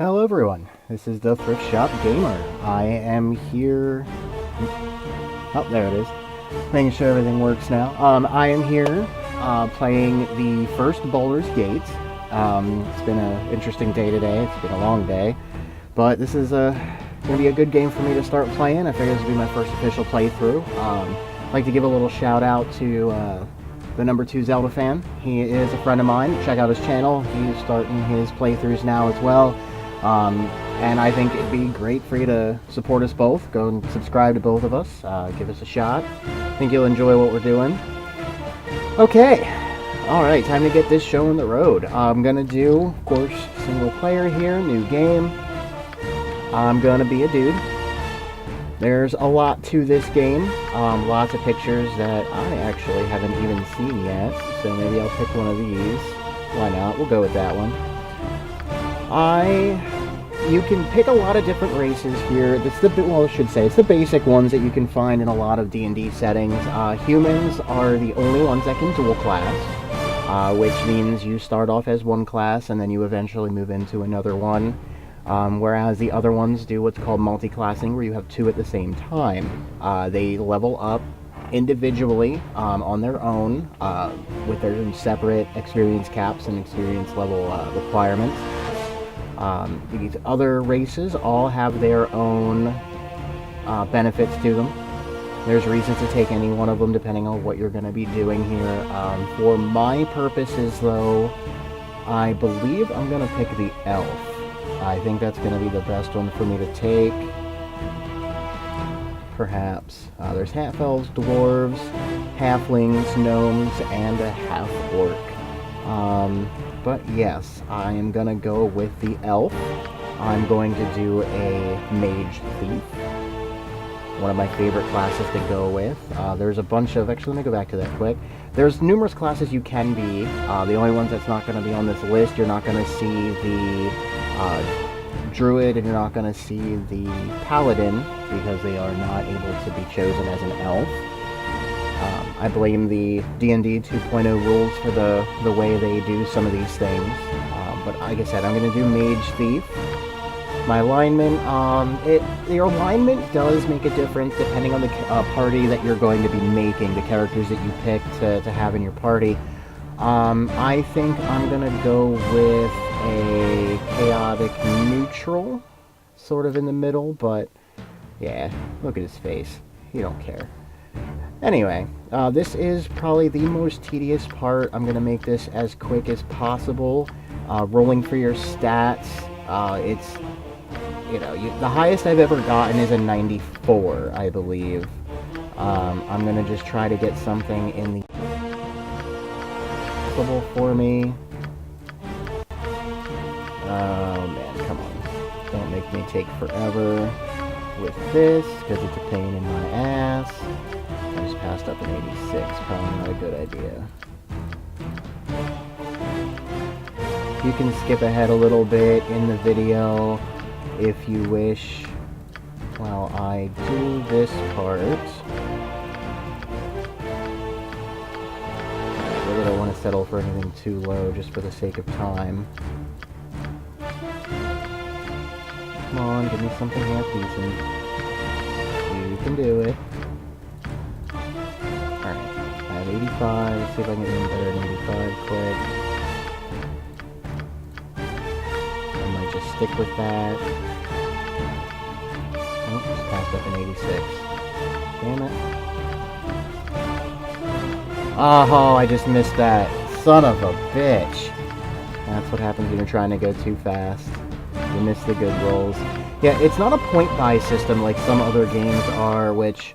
Hello everyone, this is the Thrift Shop Gamer. I am here... Oh, there it is. Making sure everything works now. I am here playing the first Baldur's Gate. It's been an interesting day today. It's been a long day. But this is going to be a good game for me to start playing. I figured this would be my first official playthrough. I'd like to give a little shout out to the Numbertwo Zeldafan. He is a friend of mine. Check out his channel. He's starting his playthroughs now as well. And I think it'd be great for you to support us both. Go and subscribe to both of us. Give us a shot. I think you'll enjoy what we're doing. Okay. Alright, time to get this show on the road. I'm going to do, of course, single player here, new game. I'm going to be a dude. There's a lot to this game. Lots of pictures that I actually haven't even seen yet. So maybe I'll pick one of these. Why not? We'll go with that one. You can pick a lot of different races here. It's the basic ones that you can find in a lot of D&D settings. Humans are the only ones that can dual class, which means you start off as one class and then you eventually move into another one. Whereas the other ones do what's called multi-classing, where you have two at the same time. They level up individually on their own with their own separate experience caps and experience level requirements. These other races all have their own benefits to them. There's reasons to take any one of them depending on what you're going to be doing here. For my purposes, though, I believe I'm going to pick the elf. I think that's going to be the best one for me to take. Perhaps. There's half-elves, dwarves, halflings, gnomes, and a half-orc. But yes, I am going to go with the elf. I'm going to do a mage thief. One of my favorite classes to go with. There's a bunch of... Actually, let me go back to that quick. There's numerous classes you can be. The only ones that's not going to be on this list, you're not going to see the druid, and you're not going to see the paladin, because they are not able to be chosen as an elf. I blame the D&D 2.0 rules for the way they do some of these things. But like I said, I'm going to do Mage Thief. My alignment, your alignment does make a difference depending on the party that you're going to be making, the characters that you pick to have in your party. I think I'm going to go with a chaotic neutral, sort of in the middle, but yeah, look at his face. He don't care. Anyway, this is probably the most tedious part. I'm going to make this as quick as possible. Rolling for your stats, it's, the highest I've ever gotten is a 94, I believe. I'm going to just try to get something in the for me. Oh man, come on. Don't make me take forever with this, because it's a pain in my ass. I just passed up an 86, probably not a good idea. You can skip ahead a little bit in the video if you wish while I do this part. I really don't want to settle for anything too low just for the sake of time. Come on, give me something half decent. You can do it. Alright, I have 85. Let's see if I can get any better than 85 quick. I might just stick with that. Oh, just passed up an 86. Damn it. Oh, I just missed that. Son of a bitch. That's what happens when you're trying to go too fast. You miss the good rolls. Yeah, it's not a point-buy system like some other games are, which...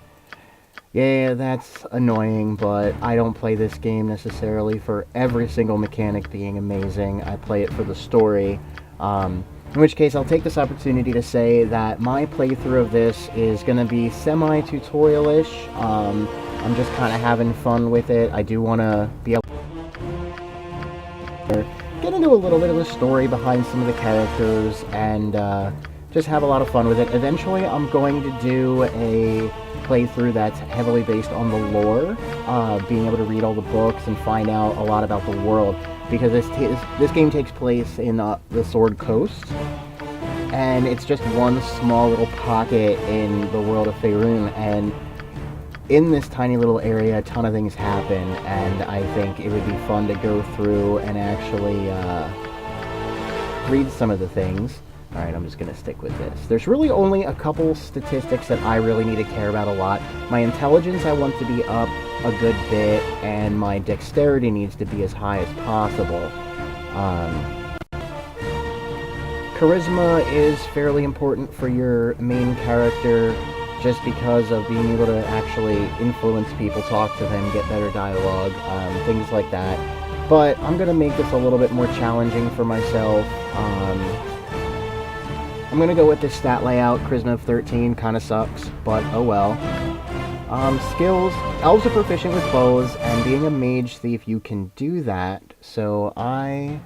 Yeah, that's annoying, but I don't play this game necessarily for every single mechanic being amazing. I play it for the story. In which case, I'll take this opportunity to say that my playthrough of this is going to be semi-tutorial-ish. I'm just kind of having fun with it. I do want to be able to get into a little bit of the story behind some of the characters and just have a lot of fun with it. Eventually, I'm going to do a playthrough that's heavily based on the lore, being able to read all the books and find out a lot about the world, because this game takes place in the Sword Coast, and it's just one small little pocket in the world of Faerun, and in this tiny little area, a ton of things happen, and I think it would be fun to go through and actually read some of the things. Alright, I'm just going to stick with this. There's really only a couple statistics that I really need to care about a lot. My intelligence I want to be up a good bit, and my dexterity needs to be as high as possible. Charisma is fairly important for your main character, just because of being able to actually influence people, talk to them, get better dialogue, things like that. But I'm going to make this a little bit more challenging for myself. I'm going to go with this stat layout. Charisma of 13 kind of sucks, but oh well. Skills. Elves are proficient with bows, and being a mage thief, you can do that. So I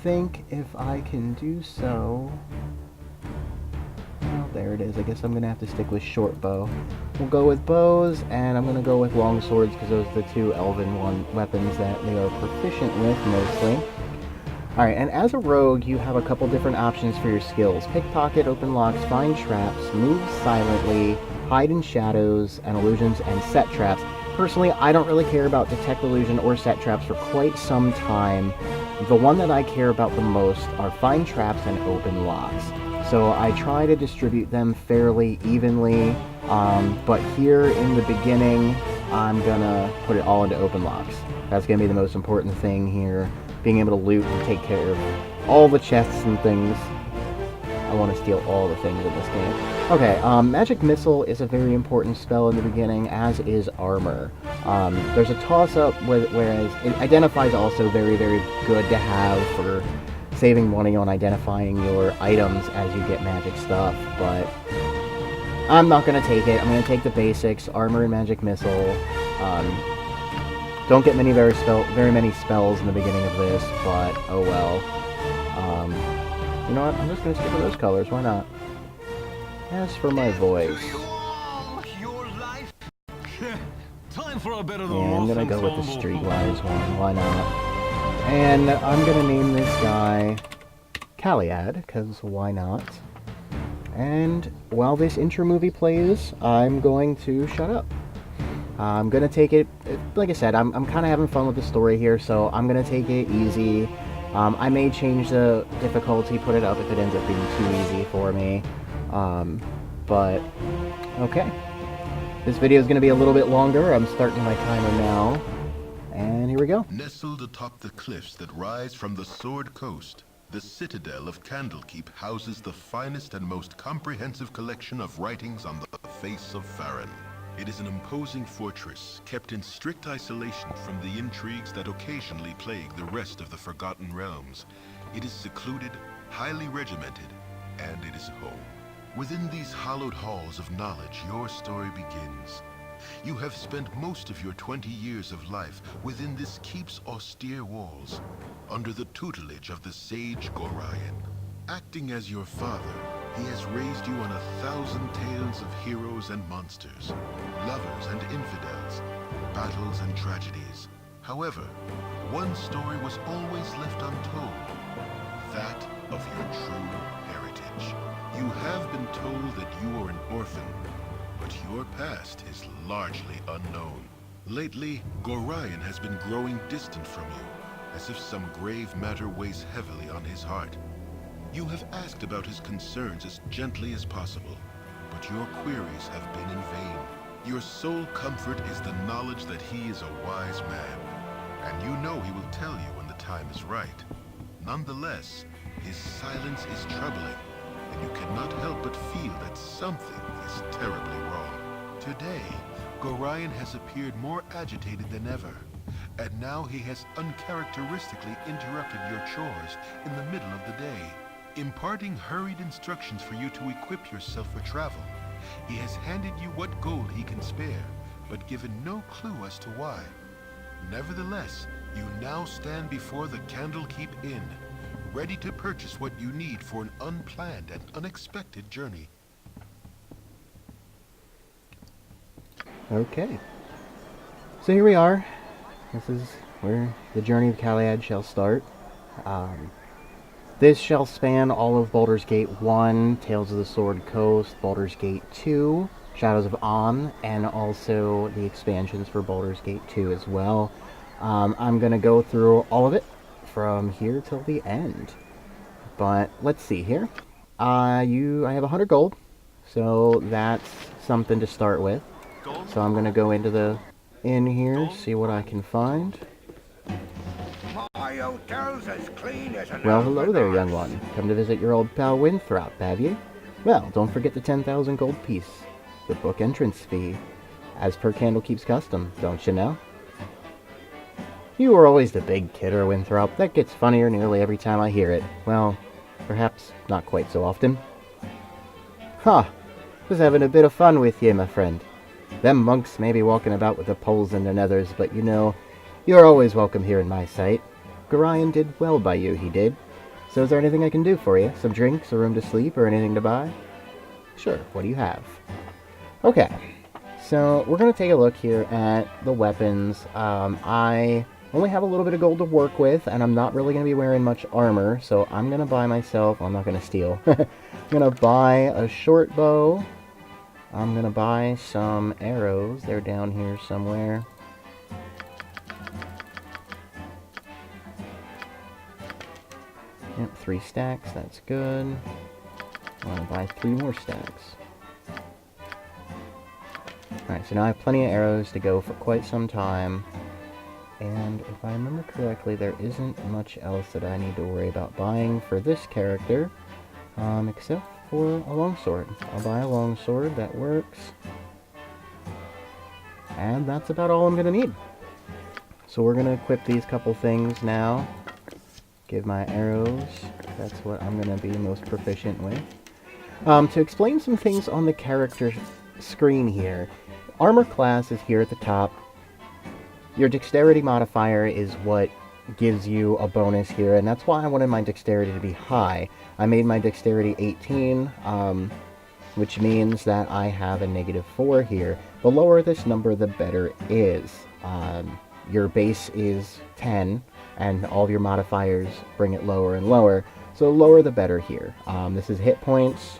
think if I can do so... Well, there it is. I guess I'm going to have to stick with short bow. We'll go with bows, and I'm going to go with long swords, because those are the two elven weapons that they are proficient with, mostly. Alright, and as a rogue, you have a couple different options for your skills. Pickpocket, open locks, find traps, move silently, hide in shadows and illusions, and set traps. Personally, I don't really care about detect illusion or set traps for quite some time. The one that I care about the most are find traps and open locks. So I try to distribute them fairly evenly, but here in the beginning, I'm gonna put it all into open locks. That's gonna be the most important thing here. Being able to loot and take care of all the chests and things. I want to steal all the things in this game. Okay, Magic Missile is a very important spell in the beginning, as is Armor. There's a toss-up, whereas it identifies also very, very good to have for saving money on identifying your items as you get magic stuff, but I'm not going to take it. I'm going to take the basics, Armor and Magic Missile. Don't get very many spells in the beginning of this, but oh well. You know what? I'm just going to stick with those colors. Why not? As for my voice, Time for a bit of the yeah, I'm going to go with the Streetwise one. Why not? And I'm going to name this guy Caliad, because why not? And while this intro movie plays, I'm going to shut up. I'm going to take it, like I said, I'm kind of having fun with the story here, so I'm going to take it easy. I may change the difficulty, put it up if it ends up being too easy for me. But, okay. This video is going to be a little bit longer. I'm starting my timer now. And here we go. Nestled atop the cliffs that rise from the Sword Coast, the citadel of Candlekeep houses the finest and most comprehensive collection of writings on the face of Faerun. It is an imposing fortress, kept in strict isolation from the intrigues that occasionally plague the rest of the Forgotten Realms. It is secluded, highly regimented, and it is home. Within these hallowed halls of knowledge, your story begins. You have spent most of your 20 years of life within this keep's austere walls, under the tutelage of the sage Gorion. Acting as your father, he has raised you on 1,000 tales of heroes and monsters, lovers and infidels, battles and tragedies. However, one story was always left untold, that of your true heritage. You have been told that you are an orphan, but your past is largely unknown. Lately, Gorion has been growing distant from you, as if some grave matter weighs heavily on his heart. You have asked about his concerns as gently as possible, but your queries have been in vain. Your sole comfort is the knowledge that he is a wise man, and you know he will tell you when the time is right. Nonetheless, his silence is troubling, and you cannot help but feel that something is terribly wrong. Today, Gorion has appeared more agitated than ever, and now he has uncharacteristically interrupted your chores in the middle of the day, imparting hurried instructions for you to equip yourself for travel. He has handed you what gold he can spare, but given no clue as to why. Nevertheless, you now stand before the Candlekeep Inn, ready to purchase what you need for an unplanned and unexpected journey. Okay. So here we are. This is where the journey of Caliad shall start. This shall span all of Baldur's Gate 1, Tales of the Sword Coast, Baldur's Gate 2, Shadows of Amn, and also the expansions for Baldur's Gate 2 as well. I'm going to go through all of it from here till the end. But let's see here. I have 100 gold, so that's something to start with. So I'm going to go into the inn here, see what I can find. My hotel's as clean as an Well, hello there, young albatross. one. Come to visit your old pal Winthrop, have you? Well, don't forget the 10,000 gold piece, the book entrance fee, as per Candlekeep's custom, don't you know? You were always the big kidder, Winthrop. That gets funnier nearly every time I hear it. Well, perhaps not quite so often. Huh. Was having a bit of fun with you, my friend. Them monks may be walking about with the poles in their nethers, but you know, you're always welcome here in my sight. Gorion did well by you, he did. So is there anything I can do for you? Some drinks, a room to sleep, or anything to buy? Sure, what do you have? Okay, so we're going to take a look here at the weapons. I only have a little bit of gold to work with, and I'm not really going to be wearing much armor, so I'm going to buy myself, well, I'm not going to steal, I'm going to buy a short bow. I'm going to buy some arrows, they're down here somewhere. Yep, 3 stacks, that's good. I want to buy 3 more stacks. Alright, so now I have plenty of arrows to go for quite some time. And if I remember correctly, there isn't much else that I need to worry about buying for this character, except for a longsword. I'll buy a longsword, that works. And that's about all I'm going to need. So we're going to equip these couple things now. Give my arrows, that's what I'm going to be most proficient with. To explain some things on the character screen here, armor class is here at the top. Your dexterity modifier is what gives you a bonus here, and that's why I wanted my dexterity to be high. I made my dexterity 18, which means that I have a -4 here. The lower this number, the better it is. Your base is 10, and all of your modifiers bring it lower and lower. So lower the better here. This is hit points.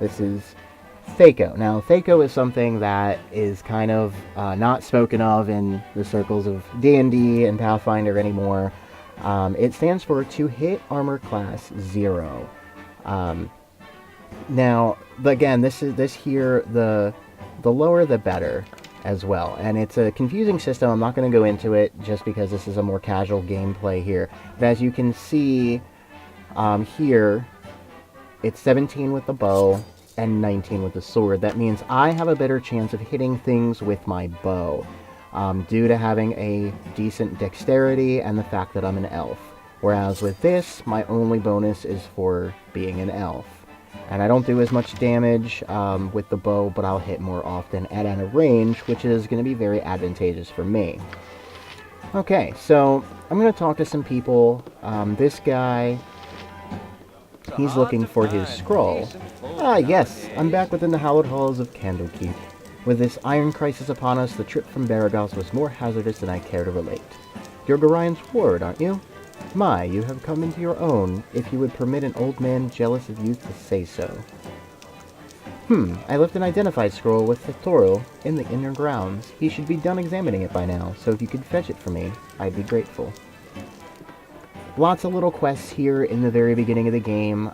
This is Thaco. Now, Thaco is something that is kind of not spoken of in the circles of D&D and Pathfinder anymore. It stands for to hit armor class 0. Now, again, this here, the lower the better as well. And it's a confusing system. I'm not going to go into it just because this is a more casual gameplay here. But as you can see here, it's 17 with the bow and 19 with the sword. That means I have a better chance of hitting things with my bow due to having a decent dexterity and the fact that I'm an elf. Whereas with this, my only bonus is for being an elf. And I don't do as much damage with the bow, but I'll hit more often at a range, which is going to be very advantageous for me. Okay, so I'm going to talk to some people. This guy, he's looking for his scroll. Ah, yes, I'm back within the hallowed halls of Candlekeep. With this iron crisis upon us, the trip from Baragos was more hazardous than I care to relate. You're Gorion's ward, aren't you? My, you have come into your own, if you would permit an old man jealous of youth to say so. I left an identified scroll with Thitoro in the inner grounds. He should be done examining it by now, so if you could fetch it for me, I'd be grateful. Lots of little quests here in the very beginning of the game.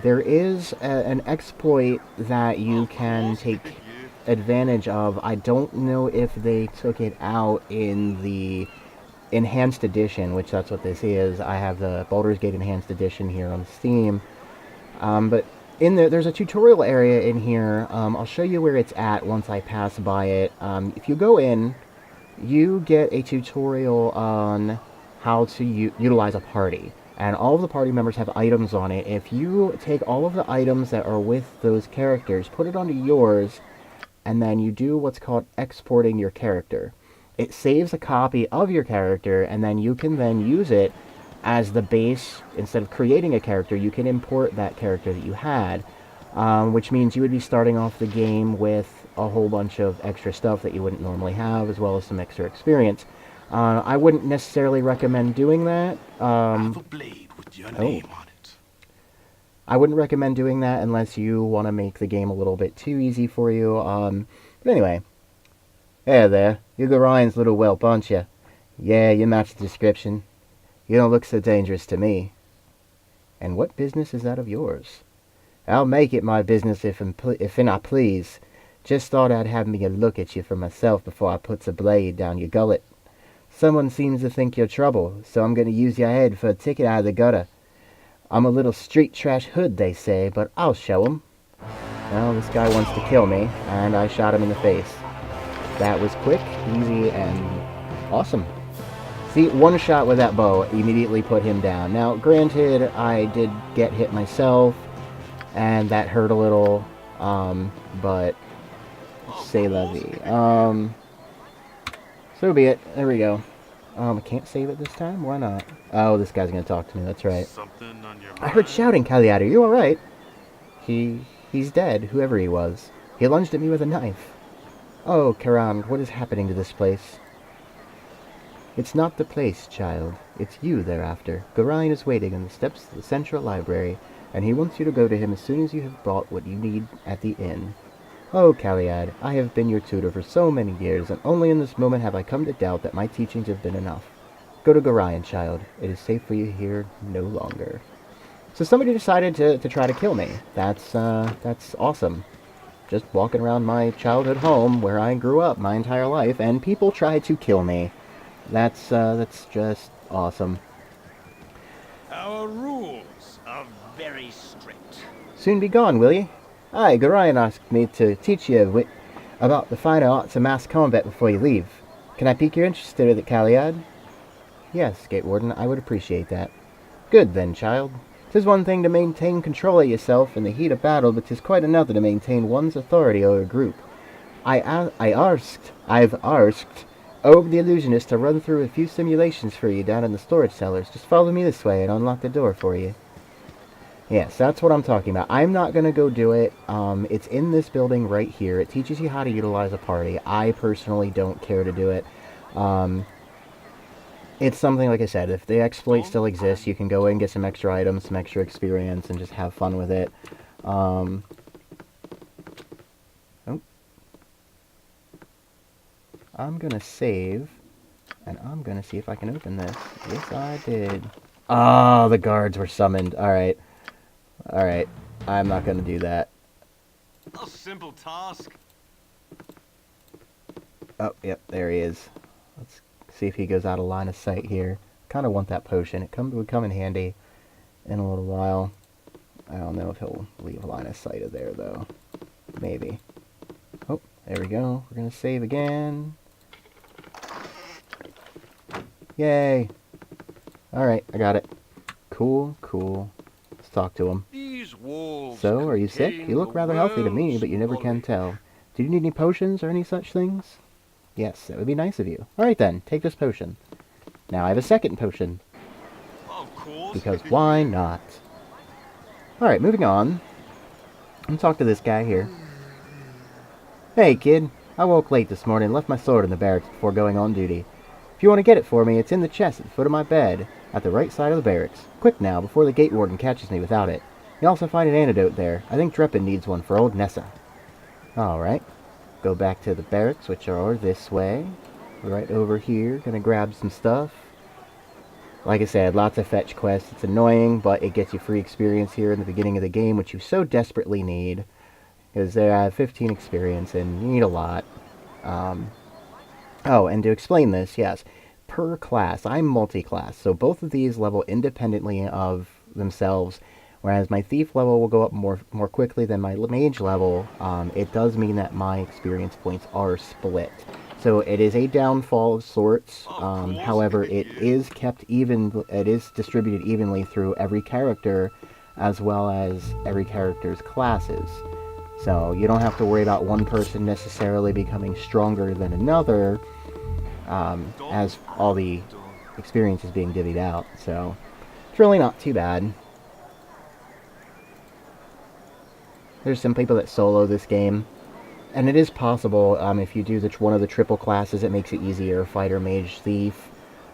There is an exploit that you can take advantage of. I don't know if they took it out in the Enhanced Edition, which that's what this is. I have the Baldur's Gate Enhanced Edition here on Steam. But in there's a tutorial area in here. I'll show you where it's at once I pass by it. If you go in, you get a tutorial on how to utilize a party. And all of the party members have items on it. If you take all of the items that are with those characters, put it onto yours, and then you do what's called exporting your character. It saves a copy of your character, and then you can then use it as the base. Instead of creating a character, you can import that character that you had, which means you would be starting off the game with a whole bunch of extra stuff that you wouldn't normally have, as well as some extra experience. I wouldn't necessarily recommend doing that. I have a blade with your name on it. I wouldn't recommend doing that unless you want to make the game a little bit too easy for you. But anyway. Hey there, you're Gorian's little whelp, aren't you? Yeah, you match the description. You don't look so dangerous to me. And what business is that of yours? I'll make it my business if I please. Just thought I'd have me a look at you for myself before I puts a blade down your gullet. Someone seems to think you're trouble, so I'm going to use your head for a ticket out of the gutter. I'm a little street trash hood, they say, but I'll show 'em. Well, this guy wants to kill me, and I shot him in the face. That was quick, easy, and awesome. See, one shot with that bow immediately put him down. Now, granted, I did get hit myself, and that hurt a little, but c'est la vie. So be it. There we go. I can't save it this time? Why not? Oh, this guy's gonna talk to me, that's right. I heard shouting, Cagliari. Are you alright? He's dead, whoever he was. He lunged at me with a knife. Oh, Karan, what is happening to this place? It's not the place, child. It's you they're after. Gorion is waiting on the steps of the central library, and he wants you to go to him as soon as you have brought what you need at the inn. Oh, Caliad, I have been your tutor for so many years, and only in this moment have I come to doubt that my teachings have been enough. Go to Gorion, child. It is safe for you here no longer. So somebody decided to try to kill me. That's awesome. Just walking around my childhood home where I grew up my entire life, and people tried to kill me. That's just awesome. Our rules are very strict. Soon be gone, will ye? Aye, Gorion asked me to teach you about the finer arts of mass combat before you leave. Can I pique your interest in it, Caliad? Yes, Gate Warden, I would appreciate that. Good then, child. 'Tis one thing to maintain control of yourself in the heat of battle, but 'tis quite another to maintain one's authority over a group. I've asked Obe the Illusionist to run through a few simulations for you down in the storage cellars. Just follow me this way and I'll unlock the door for you. Yes, that's what I'm talking about. I'm not going to go do it. It's in this building right here. It teaches you how to utilize a party. I personally don't care to do it. It's something, like I said, if the exploit still exists, you can go in, get some extra items, some extra experience, and just have fun with it. Oh. I'm going to save, and I'm going to see if I can open this. Yes, I did. Oh, the guards were summoned. Alright. Alright. I'm not going to do that. A simple task. Oh, yep, there he is. Let's see if he goes out of line of sight here. Kind of want that potion. It would come in handy in a little while. I don't know if he'll leave line of sight of there, though. Maybe. Oh, there we go. We're going to save again. Yay! Alright, I got it. Cool, cool. Let's talk to him. So, are you sick? You look rather healthy to me, but you never can tell. Do you need any potions or any such things? Yes, that would be nice of you. Alright then, take this potion. Now I have a second potion. Of course. Because why not? Alright, moving on. Let's talk to this guy here. Hey kid, I woke late this morning and left my sword in the barracks before going on duty. If you want to get it for me, it's in the chest at the foot of my bed, at the right side of the barracks. Quick now, before the gate warden catches me without it. You'll also find an antidote there. I think Dreppen needs one for old Nessa. Alright. Go back to the barracks, which are this way. Right over here. Gonna grab some stuff. Like I said, lots of fetch quests. It's annoying, but it gets you free experience here in the beginning of the game, which you so desperately need. Because there I have 15 experience, and you need a lot. Oh, and to explain this, yes, per class, I'm multi-class, so both of these level independently of themselves, whereas my thief level will go up more quickly than my mage level. It does mean that my experience points are split. So it is a downfall of sorts, however, it is kept even, it is distributed evenly through every character, as well as every character's classes. So you don't have to worry about one person necessarily becoming stronger than another, as all the experience is being divvied out. So it's really not too bad. There's some people that solo this game, and it is possible, if you do one of the triple classes, it makes it easier. Fighter, mage, thief,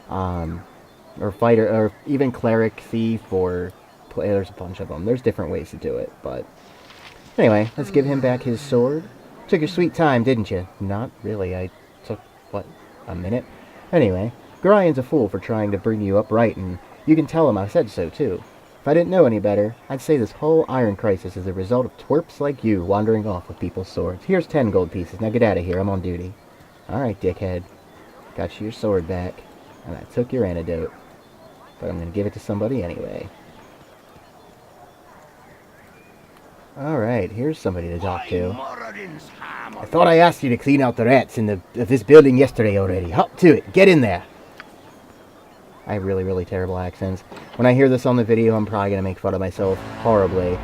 or fighter, or even cleric, thief, or there's a bunch of them. There's different ways to do it, but... Anyway, let's give him back his sword. Took your sweet time, didn't you? Not really. I took, what, a minute? Anyway, Gorian's a fool for trying to bring you up right, and you can tell him I said so, too. If I didn't know any better, I'd say this whole iron crisis is a result of twerps like you wandering off with people's swords. Here's 10 gold pieces. Now get out of here. I'm on duty. Alright, dickhead. Got you your sword back, and I took your antidote. But I'm going to give it to somebody anyway. Alright, here's somebody to talk to. I thought I asked you to clean out the rats of this building yesterday already. Hop to it. Get in there. I have really, really terrible accents. When I hear this on the video, I'm probably going to make fun of myself horribly.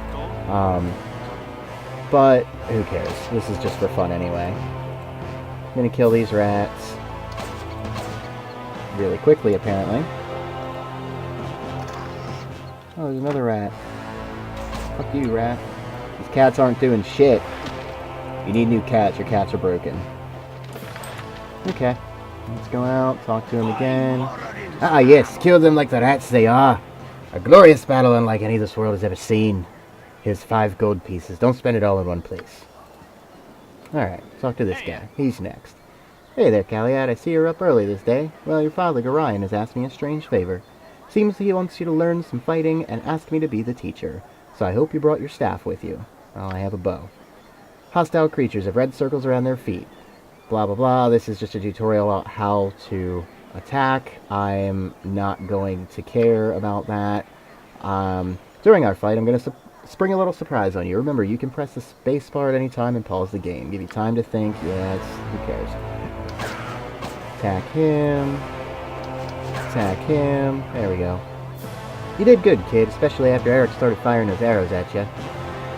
But who cares? This is just for fun anyway. I'm going to kill these rats. Really quickly, apparently. Oh, there's another rat. Fuck you, rat. These cats aren't doing shit. You need new cats. Your cats are broken. Okay. Let's go out, talk to him again. Ah, yes. Kill them like the rats they are. A glorious battle unlike any this world has ever seen. Here's 5 gold pieces. Don't spend it all in one place. Alright, talk to this guy. He's next. Hey there, Caliad. I see you're up early this day. Well, your father, Gorion, has asked me a strange favor. Seems he wants you to learn some fighting and asked me to be the teacher. So I hope you brought your staff with you. Well, I have a bow. Hostile creatures have red circles around their feet. Blah, blah, blah. This is just a tutorial about how to attack. I'm not going to care about that. During our fight, I'm going to spring a little surprise on you. Remember, you can press the space bar at any time and pause the game. Give you time to think. Yes, who cares? Attack him. Attack him. There we go. You did good, kid, especially after Eric started firing those arrows at you.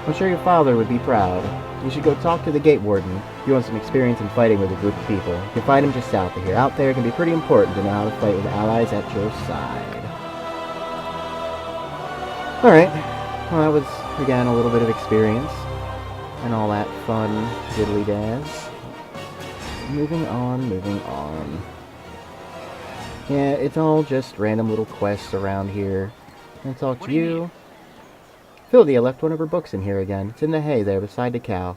I'm sure your father would be proud. You should go talk to the gate warden if you want some experience in fighting with a group of people. You can find him just south of here. Out there, it can be pretty important to know how to fight with allies at your side. Alright. Well, that was, again, a little bit of experience. And all that fun diddly-daz. Moving on, moving on. Yeah, it's all just random little quests around here. I'll talk to you. Philadia left one of her books in here again. It's in the hay there beside the cow.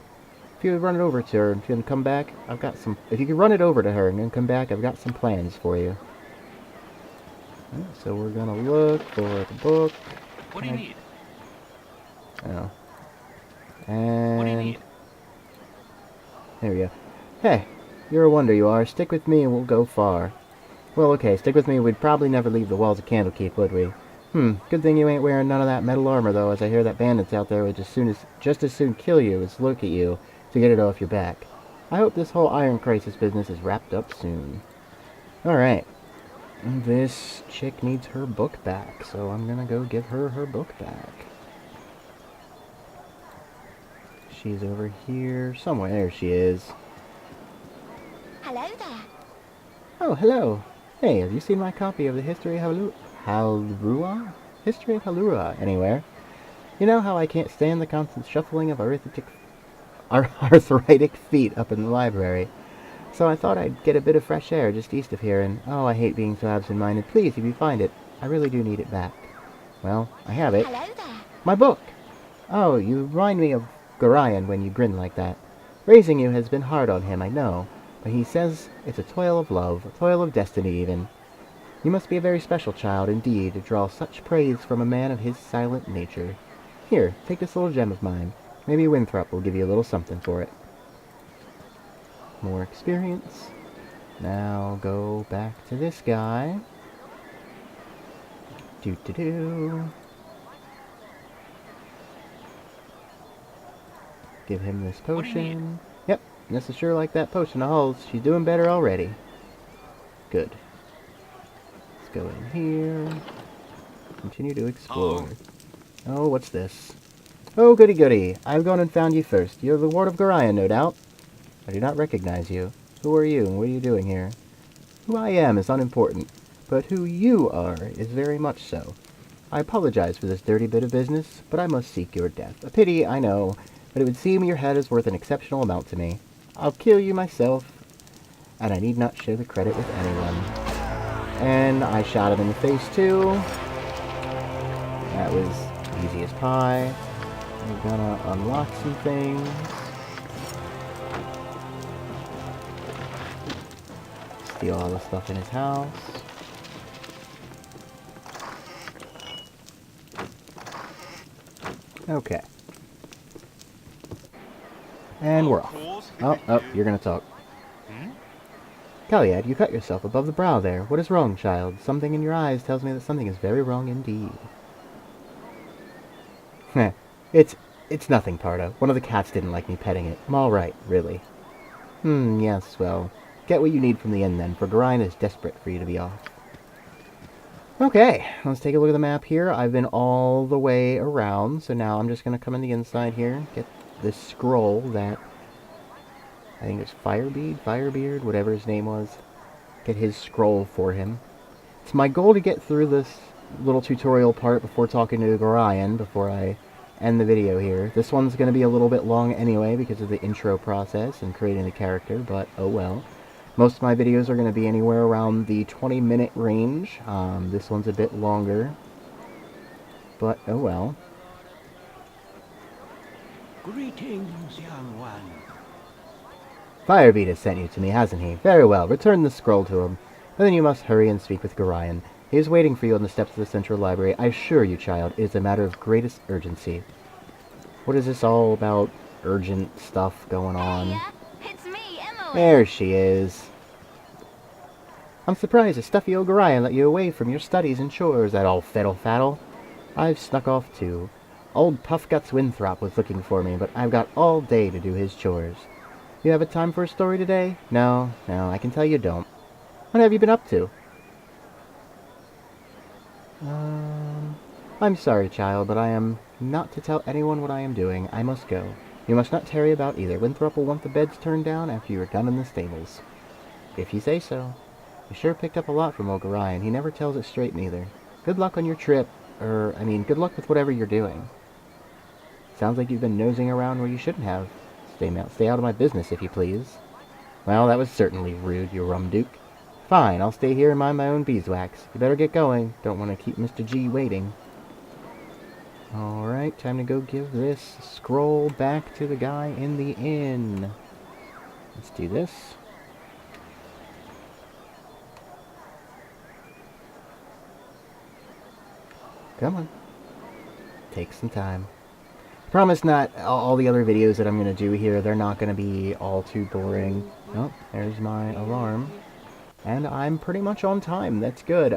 If you would run it over to her and then come back, I've got some... If you could run it over to her and then come back, I've got some plans for you. Right, so we're gonna look for the book. What do you need? Oh. And... What do you need? There we go. Hey, you're a wonder you are. Stick with me and we'll go far. Well, okay, stick with me. We'd probably never leave the walls of Candlekeep, would we? Good thing you ain't wearing none of that metal armor, though, as I hear that bandits out there would just as soon kill you as look at you to get it off your back. I hope this whole iron crisis business is wrapped up soon. Alright. This chick needs her book back, so I'm gonna go give her her book back. She's over here somewhere. There she is. Hello there. Oh, hello. Hey, have you seen my copy of the History of Halurua? History of Halurua anywhere? You know how I can't stand the constant shuffling of arthritic feet up in the library. So I thought I'd get a bit of fresh air just east of here, and oh, I hate being so absent-minded. Please, if you find it, I really do need it back. Well, I have it. Hello there. My book! Oh, you remind me of Gorion when you grin like that. Raising you has been hard on him, I know, but he says it's a toil of love, a toil of destiny even. You must be a very special child indeed to draw such praise from a man of his silent nature. Here, take this little gem of mine. Maybe Winthrop will give you a little something for it. More experience. Now go back to this guy. Do-do-do. Give him this What do you need? potion. Yep, this is sure like that potion of Hull's. She's doing better already. Good. Let's go in here. Continue to explore. Oh, what's this? Oh, goody goody. I've gone and found you first. You're the ward of Gorion, no doubt. I do not recognize you. Who are you, and what are you doing here? Who I am is unimportant, but who you are is very much so. I apologize for this dirty bit of business, but I must seek your death. A pity, I know, but it would seem your head is worth an exceptional amount to me. I'll kill you myself, and I need not share the credit with anyone. And I shot him in the face, too. That was Easy as pie. We're gonna unlock some things. Steal all the stuff in his house. Okay. And we're off. Oh, you're gonna talk. Caliad, you cut yourself above the brow there. What is wrong, child? Something in your eyes tells me that something is very wrong indeed. Heh. It's nothing, Pardo. One of the cats didn't like me petting it. I'm alright, really. Yes, well, get what you need from the inn then, for Gorion is desperate for you to be off. Okay, let's take a look at the map here. I've been all the way around, so now I'm just going to come in the inside here, get this scroll that, I think it's Firebeard, whatever his name was. Get his scroll for him. It's my goal to get through this little tutorial part before talking to Gorion, before I end the video here. This one's going to be a little bit long anyway because of the intro process and creating the character, but oh well. Most of my videos are going to be anywhere around the 20-minute range. This one's a bit longer, but oh well. Greetings, young one. Firebeard has sent you to me, hasn't he? Very well, return the scroll to him. And then you must hurry and speak with Gorion. He is waiting for you on the steps of the Central Library. I assure you, child, it is a matter of greatest urgency. What is this all about urgent stuff going on? Hiya, it's me, Emily. There she is. I'm surprised that stuffy old Gorion let you away from your studies and chores, that old fiddle-faddle. I've snuck off too. Old Puffguts Winthrop was looking for me, but I've got all day to do his chores. You have a time for a story today? No, I can tell you don't. What have you been up to? I'm sorry, child, but I am not to tell anyone what I am doing. I must go. You must not tarry about either. Winthrop will want the beds turned down after you are done in the stables. If you say so. You sure picked up a lot from old Gorion. He never tells it straight neither. Good luck on your trip, good luck with whatever you're doing. Sounds like you've been nosing around where you shouldn't have. Stay out of my business, if you please. Well, that was certainly rude, you rumduke. Fine, I'll stay here and mind my own beeswax. You better get going. Don't want to keep Mr. G waiting. Alright, time to go give this scroll back to the guy in the inn. Let's do this. Come on. Take some time. Promise not all the other videos that I'm going to do here, they're not going to be all too boring. Oh, there's my alarm. And I'm pretty much on time. That's good.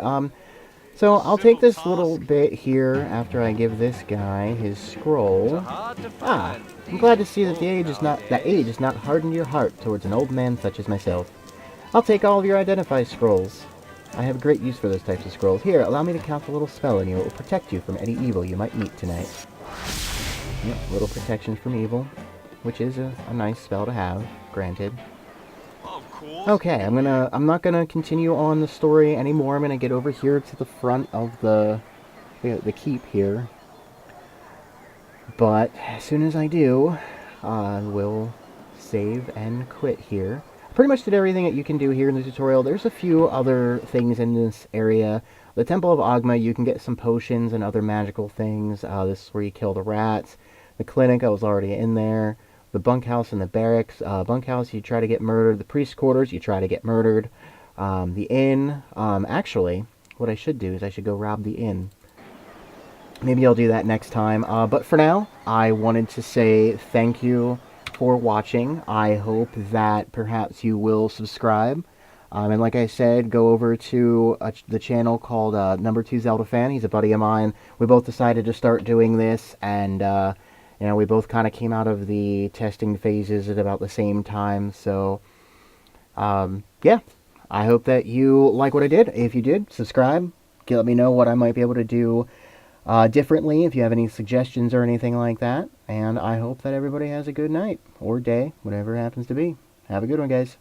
So I'll take this little bit here after I give this guy his scroll. I'm glad to see that age has not hardened your heart towards an old man such as myself. I'll take all of your identify scrolls. I have great use for those types of scrolls. Here, allow me to cast a little spell on you. It will protect you from any evil you might meet tonight. Yep, little protection from evil, which is a nice spell to have, granted. Okay, I'm not gonna continue on the story anymore. I'm gonna get over here to the front of the keep here. But as soon as I do, I will save and quit here. Pretty much did everything that you can do here in the tutorial. There's a few other things in this area. The Temple of Agma, you can get some potions and other magical things. This is where you kill the rats. The clinic, I was already in there. The bunkhouse and the barracks. Bunkhouse, you try to get murdered. The priest quarters, you try to get murdered. The inn, actually, what I should do is I should go rob the inn. Maybe I'll do that next time. But for now, I wanted to say thank you for watching. I hope that perhaps you will subscribe. And like I said, go over to the channel called Numbertwo Zeldafan. He's a buddy of mine. We both decided to start doing this, and you know, we both kind of came out of the testing phases at about the same time. So, yeah, I hope that you like what I did. If you did, subscribe. Let me know what I might be able to do differently, if you have any suggestions or anything like that. And I hope that everybody has a good night or day, whatever it happens to be. Have a good one, guys.